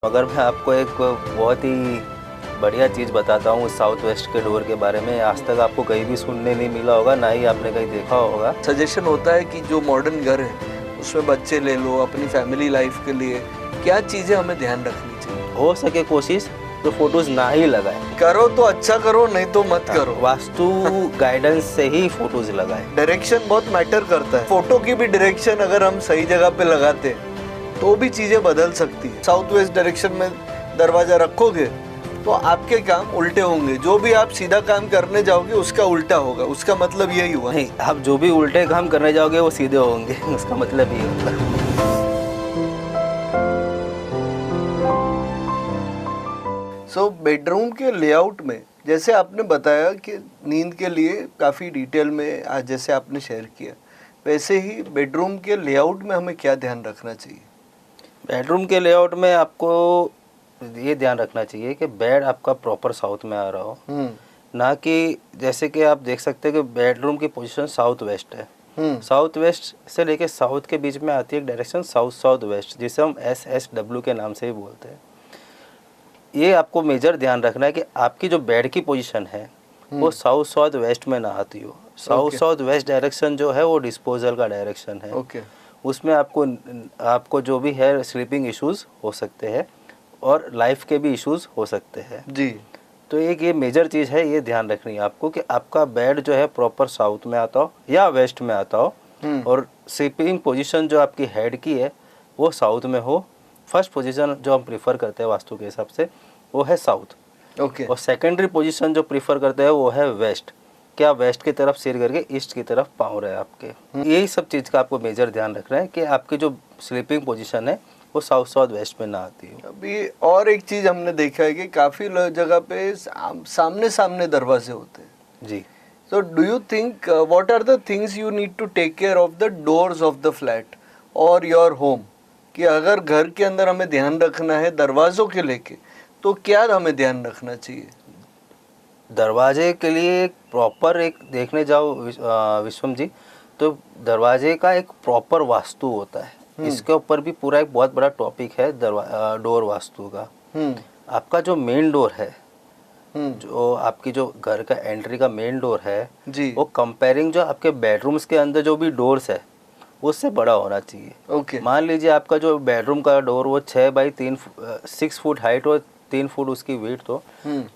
अगर मैं आपको एक बहुत ही बढ़िया चीज़ बताता हूँ साउथ वेस्ट के डोर के बारे में, आज तक आपको कहीं भी सुनने नहीं मिला होगा, ना ही आपने कहीं देखा होगा। सजेशन होता है कि जो मॉडर्न घर है उसमें बच्चे ले लो, अपनी फैमिली लाइफ के लिए क्या चीज़ें हमें ध्यान रखनी चाहिए। हो सके कोशिश तो फोटोज़ ना ही लगाएं। करो तो अच्छा करो, नहीं तो मत करो। वास्तु गाइडेंस से ही फोटोज़ लगाएं। डायरेक्शन बहुत मैटर करता है। फोटो की भी डायरेक्शन अगर हम सही जगह पे लगाते हैं तो भी चीजें बदल सकती है। साउथ वेस्ट डायरेक्शन में दरवाजा रखोगे तो आपके काम उल्टे होंगे, जो भी आप सीधा काम करने जाओगे उसका उल्टा होगा। उसका मतलब यही हुआ। नहीं, आप जो भी उल्टे काम करने जाओगे वो सीधे होंगे, उसका मतलब ये होगा। बेडरूम के लेआउट में जैसे आपने बताया कि नींद के लिए काफ़ी डिटेल में आज जैसे आपने शेयर किया, वैसे ही बेडरूम के लेआउट में हमें क्या ध्यान रखना चाहिए। बेडरूम के लेआउट में आपको ये ध्यान रखना चाहिए कि बेड आपका प्रॉपर साउथ में आ रहा हो, ना कि जैसे कि आप देख सकते हैं कि बेडरूम की पोजीशन साउथ वेस्ट है। साउथ वेस्ट से लेके साउथ के बीच में आती है एक डायरेक्शन साउथ साउथ वेस्ट, जिसे हम SSW के नाम से ही बोलते हैं। ये आपको मेजर ध्यान रखना है कि आपकी जो बेड की पोजीशन है वो साउथ साउथ वेस्ट में ना आती हो। साउथ साउथ वेस्ट डायरेक्शन जो है वो डिस्पोजल का डायरेक्शन है। उसमें आपको जो भी है स्लीपिंग इश्यूज हो सकते हैं और लाइफ के भी इश्यूज हो सकते हैं जी। तो एक ये मेजर चीज़ है, ये ध्यान रखनी है आपको कि आपका बेड जो है प्रॉपर साउथ में आता हो या वेस्ट में आता हो, और स्लीपिंग पोजीशन जो आपकी हेड की है वो साउथ में हो। फर्स्ट पोजीशन जो हम प्रीफर करते हैं वास्तु के हिसाब से वो है साउथ। और सेकेंडरी पोजीशन जो प्रीफर करते हैं वो है वेस्ट। क्या वेस्ट की तरफ सिर करके ईस्ट की तरफ पाँव रहे आपके। यही सब चीज़ का आपको मेजर ध्यान रखना है कि आपकी जो स्लीपिंग पोजीशन है वो साउथ साउथ वेस्ट में ना आती है। अभी और एक चीज़ हमने देखा है कि काफ़ी जगह पे सामने सामने दरवाजे होते हैं जी। So do you think what are the things you need to take care of the doors of the flat or your home? कि अगर घर के अंदर हमें ध्यान रखना है दरवाज़ों के लेके तो क्या हमें ध्यान रखना चाहिए। दरवाजे के लिए प्रॉपर एक देखने जाओ विश्वम जी, तो दरवाजे का एक प्रॉपर वास्तु होता है। इसके ऊपर भी पूरा एक बहुत बड़ा टॉपिक है डोर वास्तु का। आपका जो मेन डोर है, जो आपकी जो घर का एंट्री का मेन डोर है जी, वो कंपेयरिंग जो आपके बेडरूम्स के अंदर जो भी डोर्स है उससे बड़ा होना चाहिए। मान लीजिए आपका जो बेडरूम का डोर वो 6 फुट हाइट और 3 फुट उसकी विड्थ हो,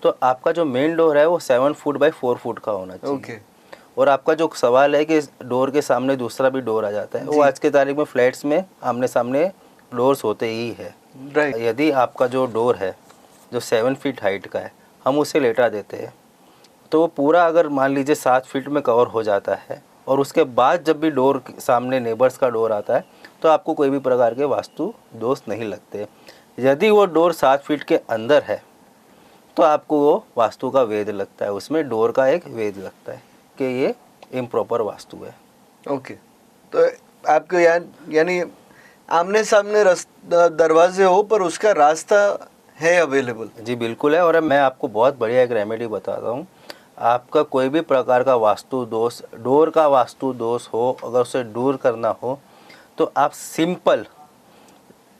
तो आपका जो मेन डोर है वो 7 फुट बाई 4 फुट का होना चाहिए। और आपका जो सवाल है कि डोर के सामने दूसरा भी डोर आ जाता है, वो आज के तारीख में फ्लैट्स में आमने सामने डोर्स होते ही है। यदि आपका जो डोर है जो 7 फीट हाइट का है, हम उसे लेटा देते हैं तो वो पूरा अगर मान लीजिए 7 फीट में कवर हो जाता है, और उसके बाद जब भी डोर सामने नेबर्स का डोर आता है तो आपको कोई भी प्रकार के वास्तु दोष नहीं लगते। यदि वो डोर 7 फीट के अंदर है तो आपको वो वास्तु का वेद लगता है, उसमें डोर का एक वेद लगता है कि ये इम्प्रॉपर वास्तु है। तो आपको यानी आमने सामने दरवाजे हो पर उसका रास्ता है अवेलेबल। जी बिल्कुल है। और मैं आपको बहुत बढ़िया एक रेमेडी बताता हूँ। आपका कोई भी प्रकार का वास्तु दोष, डोर का वास्तु दोष हो, अगर उसे दूर करना हो तो आप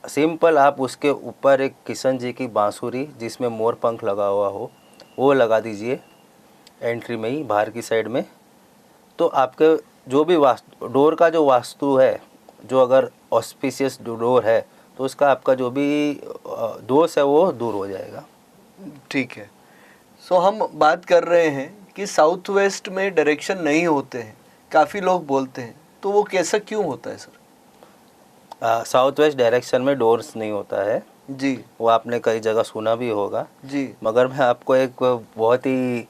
सिंपल आप उसके ऊपर एक किशन जी की बांसुरी जिसमें मोर पंख लगा हुआ हो वो लगा दीजिए एंट्री में ही, बाहर की साइड में। तो आपके जो भी वास्तु डोर का जो वास्तु है, जो अगर ऑस्पिशियस डोर है तो उसका आपका जो भी दोष है वो दूर हो जाएगा। ठीक है। हम बात कर रहे हैं कि साउथ वेस्ट में डायरेक्शन नहीं होते हैं, काफ़ी लोग बोलते हैं, तो वो कैसा क्यों होता है सर। साउथ वेस्ट डायरेक्शन में डोर्स नहीं होता है जी, वो आपने कई जगह सुना भी होगा जी, मगर मैं आपको एक बहुत ही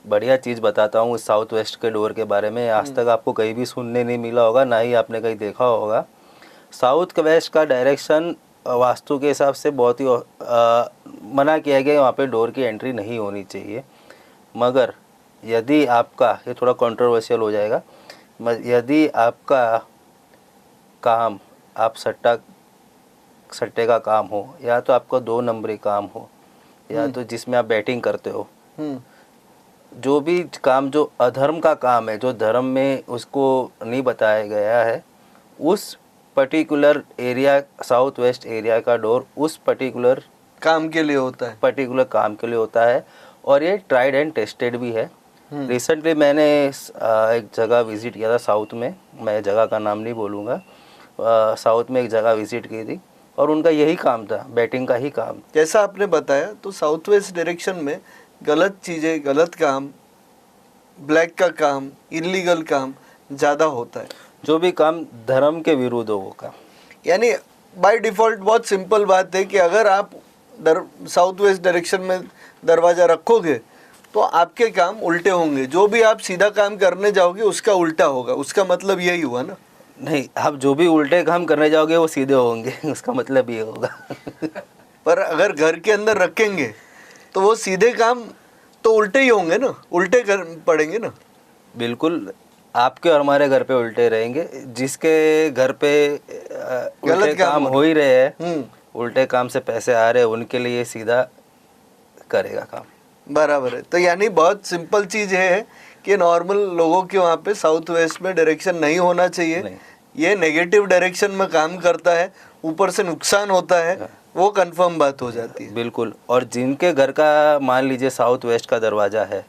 बढ़िया चीज़ बताता हूँ साउथ वेस्ट के डोर के बारे में। आज तक आपको कहीं भी सुनने नहीं मिला होगा, ना ही आपने कहीं देखा होगा। साउथ वेस्ट का डायरेक्शन वास्तु के हिसाब से बहुत ही मना किया गया, वहाँ पे डोर की एंट्री नहीं होनी चाहिए। मगर यदि आपका, ये थोड़ा कंट्रोवर्शियल हो जाएगा, यदि आपका काम आप सट्टे का काम हो, या तो आपका 2 नंबरी काम हो, या तो जिसमें आप बैटिंग करते हो, जो भी काम जो अधर्म का काम है, जो धर्म में उसको नहीं बताया गया है, उस particular area south west area का डोर उस पर्टिकुलर काम के लिए होता है, पर्टिकुलर काम के लिए होता है, और ये ट्राइड एंड टेस्टेड भी है। रिसेंटली मैंने एक जगह विज़िट किया था साउथ में, मैं जगह का नाम नहीं बोलूँगा, साउथ में एक जगह विज़िट की थी और उनका यही काम था, बैटिंग का ही काम। जैसा आपने बताया तो साउथ वेस्ट डायरेक्शन में गलत चीज़ें, गलत काम, ब्लैक का काम, इलीगल काम ज़्यादा होता है। जो भी काम धर्म के विरुद्ध हो वो काम, यानी बाय डिफ़ॉल्ट बहुत सिंपल बात है कि अगर आप साउथ वेस्ट डायरेक्शन में दरवाज़ा रखोगे तो आपके काम उल्टे होंगे, जो भी आप सीधा काम करने जाओगे उसका उल्टा होगा। उसका मतलब यही हुआ ना? नहीं, आप जो भी उल्टे काम करने जाओगे वो सीधे होंगे, उसका मतलब ये होगा। पर अगर घर के अंदर रखेंगे तो वो सीधे काम तो उल्टे ही होंगे ना, उल्टे कर पड़ेंगे ना। बिल्कुल, आपके और हमारे घर पे उल्टे रहेंगे। जिसके घर पे उल्टे काम हो ही रहे हैं, उल्टे काम से पैसे आ रहे हैं, उनके लिए सीधा करेगा काम। बराबर है। तो यानी बहुत सिंपल चीज़ है कि नॉर्मल लोगों के वहाँ पे साउथ वेस्ट में डायरेक्शन नहीं होना चाहिए। नहीं। ये नेगेटिव डायरेक्शन में काम करता है, ऊपर से नुकसान होता है, वो कंफर्म बात हो जाती है। बिल्कुल। और जिनके घर का मान लीजिए साउथ वेस्ट का दरवाजा है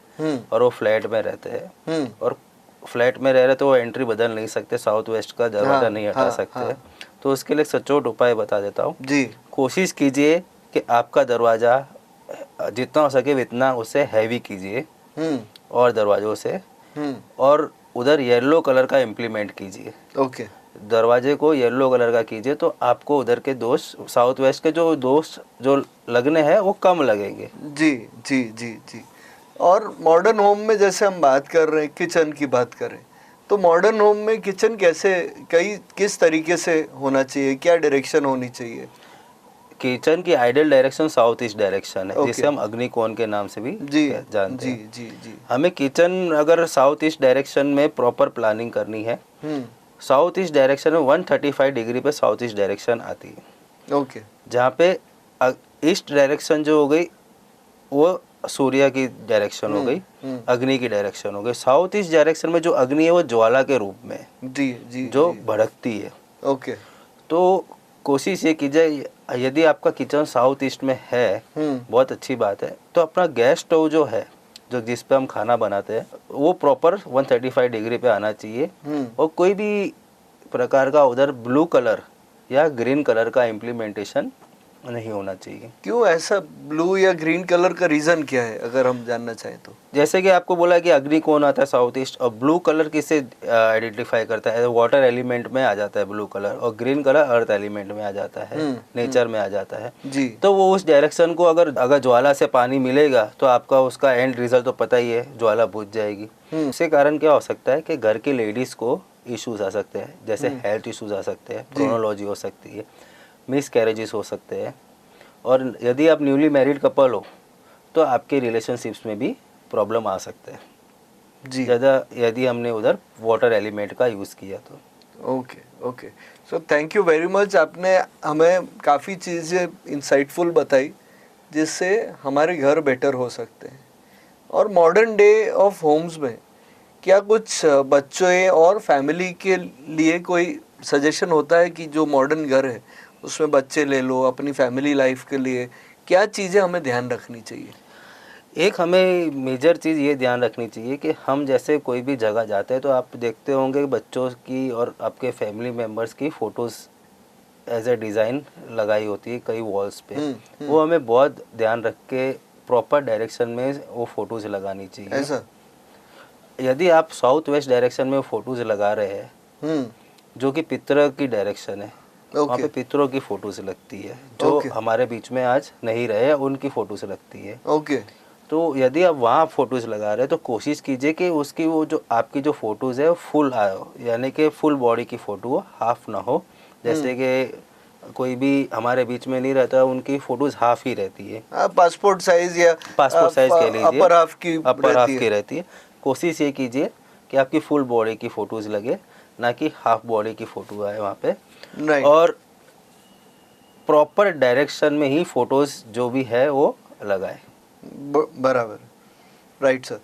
और वो फ्लैट में रहते हैं और फ्लैट में रह रहे तो वो एंट्री बदल नहीं सकते, साउथ वेस्ट का दरवाजा नहीं हटा सकते, तो उसके लिए सचोट उपाय बता देता हूँ जी। कोशिश कीजिए कि आपका दरवाजा जितना हो सके उतना उसे हैवी कीजिए और दरवाजों से, और उधर येलो कलर का इम्प्लीमेंट कीजिए। ओके। दरवाजे को येलो कलर का कीजिए तो आपको उधर के दोष, साउथ वेस्ट के जो दोष जो लगने हैं वो कम लगेंगे। जी जी जी जी। और मॉडर्न होम में जैसे हम बात कर रहे हैं, किचन की बात करें तो मॉडर्न होम में किचन कैसे, किस तरीके से होना चाहिए, क्या डायरेक्शन होनी चाहिए? किचन की ideal direction south east direction है, जिसे हम अग्निकोण के नाम से भी जानते हैं। जी जी। हमें हमें किचन अगर साउथ ईस्ट डायरेक्शन में प्रॉपर प्लानिंग करनी है, साउथ ईस्ट डायरेक्शन में 135 डिग्री पे साउथ ईस्ट डायरेक्शन आती है। ओके। जहाँ पे ईस्ट डायरेक्शन जो हो गई वो सूर्य की डायरेक्शन हो गई, अग्नि की डायरेक्शन हो गई। साउथ ईस्ट डायरेक्शन में जो अग्नि है वो ज्वाला के रूप में है, जी जी, जो भड़कती है। ओके। तो कोशिश ये कीजिए, यदि आपका किचन साउथ ईस्ट में है, बहुत अच्छी बात है, तो अपना गैस स्टोव जो है, जो जिस पे हम खाना बनाते हैं, वो प्रॉपर 135 डिग्री पे आना चाहिए। और कोई भी प्रकार का उधर ब्लू कलर या ग्रीन कलर का इम्प्लीमेंटेशन नहीं होना चाहिए। क्यों ऐसा ब्लू या ग्रीन कलर का रीज़न क्या है, अगर हम जानना चाहें तो? जैसे कि आपको बोला कि अग्नि कौन आता है साउथ ईस्ट, और ब्लू कलर किससे आइडेंटिफाई करता है? वाटर एलिमेंट में आ जाता है ब्लू कलर, और ग्रीन कलर अर्थ एलिमेंट में आ जाता है, नेचर में आ जाता है जी। तो वो उस डायरेक्शन को अगर ज्वाला से पानी मिलेगा तो आपका उसका एंड रिजल्ट तो पता ही है, ज्वाला बुझ जाएगी। इसके कारण क्या हो सकता है कि घर की लेडीज़ को इश्यूज आ सकते हैं, जैसे हेल्थ इश्यूज आ सकते हैं, क्रोनोलॉजी हो सकती है, मिस कैरेजेस हो सकते हैं, और यदि आप न्यूली मैरिड कपल हो तो आपके रिलेशनशिप्स में भी प्रॉब्लम आ सकते हैं जी, ज़्यादा यदि हमने उधर वाटर एलिमेंट का यूज़ किया तो। Okay okay. So thank you very much. आपने हमें काफ़ी चीज़ें इंसाइटफुल बताई जिससे हमारे घर बेटर हो सकते हैं। और मॉडर्न डे ऑफ होम्स में क्या कुछ बच्चों और फैमिली के लिए कोई सजेशन होता है कि जो मॉडर्न घर है उसमें बच्चे ले लो, अपनी फैमिली लाइफ के लिए क्या चीज़ें हमें ध्यान रखनी चाहिए? एक हमें मेजर चीज़ ये ध्यान रखनी चाहिए कि हम जैसे कोई भी जगह जाते हैं तो आप देखते होंगे बच्चों की और आपके फैमिली मेम्बर्स की फ़ोटोज़ एज ए डिज़ाइन लगाई होती है कई वॉल्स पे। वो हमें बहुत ध्यान रख के प्रॉपर डायरेक्शन में वो फ़ोटोज़ लगानी चाहिए। ऐसा यदि आप साउथ वेस्ट डायरेक्शन में फ़ोटोज़ लगा रहे हैं जो कि पितरों की डायरेक्शन है, वहाँ पे पितरों की फ़ोटोज़ लगती है, जो हमारे बीच में आज नहीं रहे, उनकी फ़ोटोज़ लगती है। ओके। तो यदि आप वहाँ फ़ोटोज़ लगा रहे हैं तो कोशिश कीजिए कि उसकी वो जो आपकी जो फ़ोटोज़ है फुल आए, यानी कि फुल बॉडी की फ़ोटो हो, हाफ ना हो। जैसे कि कोई भी हमारे बीच में नहीं रहता, उनकी फ़ोटोज़ हाफ ही रहती है, पासपोर्ट साइज़ या पासपोर्ट साइज़ कह लीजिए, अपर हाफ की रहती है। कोशिश ये कीजिए कि आपकी फुल बॉडी की फ़ोटोज़ लगे, ना कि हाफ बॉडी की फ़ोटो आए वहाँ पे। और प्रॉपर डायरेक्शन में ही फ़ोटोज़ जो भी है वो लगाए। बराबर, राइट सर।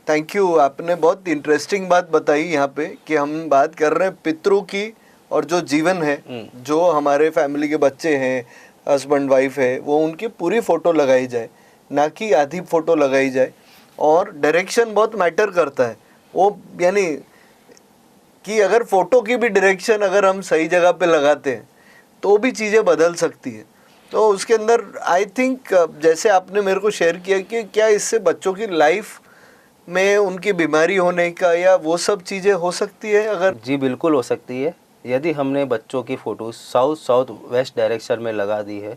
Thank you. आपने बहुत इंटरेस्टिंग बात बताई यहाँ पे कि हम बात कर रहे हैं पितरों की, और जो जीवन है, जो हमारे फैमिली के बच्चे हैं, हस्बैंड वाइफ है वो उनकी पूरी फ़ोटो लगाई जाए, ना कि आधी फ़ोटो लगाई जाए। और डायरेक्शन बहुत मैटर करता है वो, यानी कि अगर फ़ोटो की भी डायरेक्शन अगर हम सही जगह पे लगाते हैं तो भी चीज़ें बदल सकती है। तो उसके अंदर आई थिंक जैसे आपने मेरे को शेयर किया कि क्या इससे बच्चों की लाइफ में उनकी बीमारी होने का या वो सब चीज़ें हो सकती है अगर? जी बिल्कुल हो सकती है। यदि हमने बच्चों की फ़ोटो साउथ वेस्ट डायरेक्शन में लगा दी है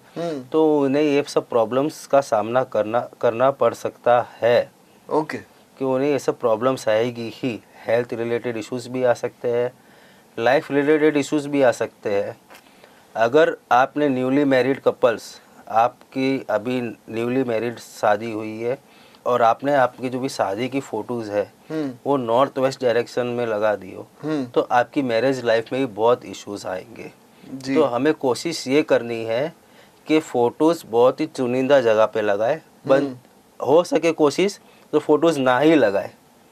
तो उन्हें ये सब प्रॉब्लम्स का सामना करना पड़ सकता है। ओके। कि उन्हें ये सब प्रॉब्लम्स आएगी ही। हेल्थ रिलेटेड इश्यूज़ भी आ सकते हैं, लाइफ रिलेटेड इश्यूज़ भी आ सकते हैं। अगर आपने न्यूली मैरिड कपल्स, आपकी अभी न्यूली मैरिड शादी हुई है और आपने आपकी जो भी शादी की फ़ोटोज़ है वो नॉर्थ वेस्ट डायरेक्शन में लगा दी हो तो आपकी मैरिज लाइफ में भी बहुत इश्यूज़ आएंगे। तो हमें कोशिश ये करनी है कि फ़ोटोज़ बहुत ही चुनिंदा जगह पे लगाए, बन हो सके कोशिश तो फ़ोटोज़ ना ही लगाए।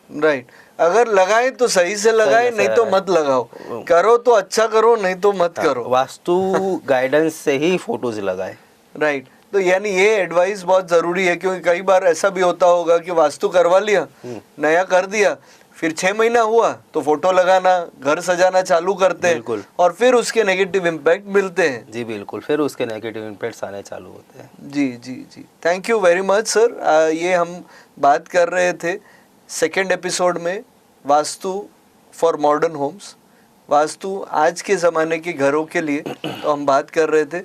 राइट। अगर लगाए तो सही से लगाए, नहीं तो मत लगाओ। करो तो अच्छा करो, नहीं तो मत करो। वास्तु गाइडेंस से ही फोटोज लगाए। राइट। तो यानी ये एडवाइस बहुत ज़रूरी है, क्योंकि कई बार ऐसा भी होता होगा कि वास्तु करवा लिया, नया कर दिया, फिर 6 महीना हुआ तो फोटो लगाना, घर सजाना चालू करते हैं और फिर उसके नेगेटिव इम्पैक्ट मिलते हैं। जी बिल्कुल, फिर उसके नेगेटिव इम्पैक्ट्स आने चालू होते हैं। जी जी जी, thank you very much sir. ये हम बात कर रहे थे सेकेंड एपिसोड में vastu for modern homes, vastu आज के ज़माने के घरों के लिए तो हम बात कर रहे थे।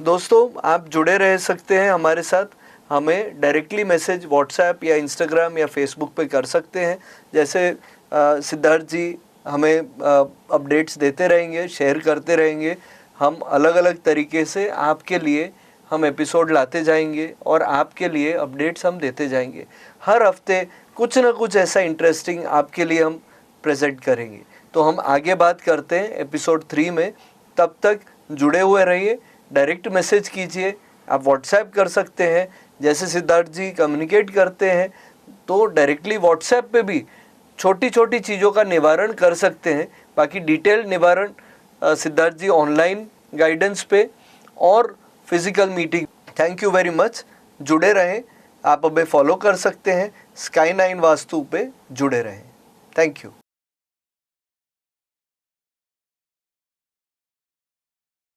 दोस्तों आप जुड़े रह सकते हैं हमारे साथ, हमें डायरेक्टली मैसेज व्हाट्सएप या इंस्टाग्राम या फेसबुक पे कर सकते हैं। जैसे सिद्धार्थ जी हमें अपडेट्स देते रहेंगे, शेयर करते रहेंगे। हम अलग अलग तरीके से आपके लिए हम एपिसोड लाते जाएंगे और आपके लिए अपडेट्स हम देते जाएंगे। हर हफ्ते कुछ ना कुछ ऐसा इंटरेस्टिंग आपके लिए हम प्रेजेंट करेंगे। तो हम आगे बात करते हैं एपिसोड 3 में। तब तक जुड़े हुए रहिए, डायरेक्ट मैसेज कीजिए, आप व्हाट्सएप कर सकते हैं। जैसे सिद्धार्थ जी कम्युनिकेट करते हैं तो डायरेक्टली व्हाट्सएप पे भी छोटी छोटी चीज़ों का निवारण कर सकते हैं। बाकी डिटेल निवारण सिद्धार्थ जी ऑनलाइन गाइडेंस पे और physical meeting. Thank you very much, जुड़े रहें। आप हमें फॉलो कर सकते हैं, Sky9 वास्तु पे जुड़े रहें। Thank you.